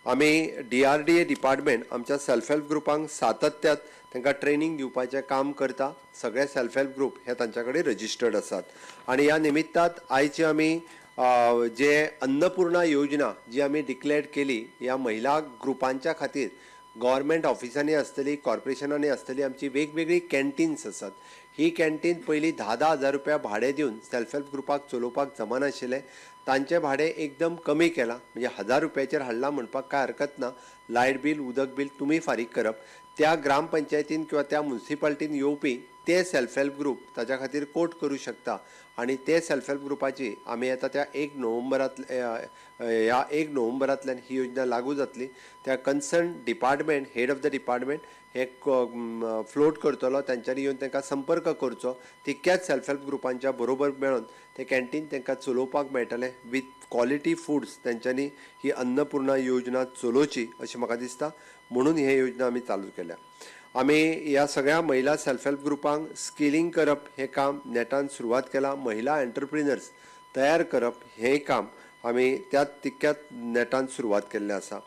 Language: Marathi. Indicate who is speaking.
Speaker 1: आम्ही DRDA डिपार्टमेंट आमच्या सेल्फ हेल्प ग्रुपांक सातत्यात तांकां ट्रेनिंग दिवपाचें काम करता। सगळे सेल्फ हेल्प ग्रुप हे तांच्याकडे रजिस्टर्ड आसात आणि ह्या निमित्तात आयची आमी जे अन्नपूर्णा योजना जी आमी डिक्लेअर केली ह्या महिला ग्रुपांच्या खातीर गव्हर्मेंट ऑफिसांनी आसतली कॉर्पोरेशनांनी आसतली आमची वेगवेगळी कॅन्टीन्स आसात। ही कॅन्टीन पयलीं 10-10 हजार रुपया भाडें दिवन सेल्फ हेल्प ग्रुपाक चलोवपाक जमनाशिल्लें तांचें भाडें एकदम कमी केलां म्हणजे 1000 रुपयाचेर हाडलां म्हणपाक कांय हरकत ना। लायट बील उदक बील तुमी फारीक करप त्या ग्रामपंचायतीन किंवा त्या म्युनिसिपालिटीन येवपी ते सेल्फ हेल्प ग्रुप ताच्या खातीर कोट करूं शकता आणि ते सेल्फ हेल्प ग्रुपाची आमी आतां त्या 1 नोव्हेंबरांतल्यान ही योजना लागू जातली। त्या concern department head of the department हे फ्लोट करतलो तांच्यांनी येवन तांकां संपर्क करचो तितक्याच सेल्फ हेल्प ग्रुपांच्या बरोबर मेळून ते कॅन्टीन तांकां चलोवपाक मेळटलें विथ क्वॉलिटी फूड्स तांच्यांनी ही अन्नपूर्णा योजना चलोवची अशें म्हाका दिसता म्हणून ही योजना आमी चालू केल्या। आमी ह्या सगळ्या महिला सेल्फ हेल्प ग्रुपांक स्किलिंग करप हें काम नेटान सुरवात केलां। महिला एंटरप्रिनर्स तयार करप हें काम आमी त्याच तितक्याच नेटान सुरवात केल्लें आसा।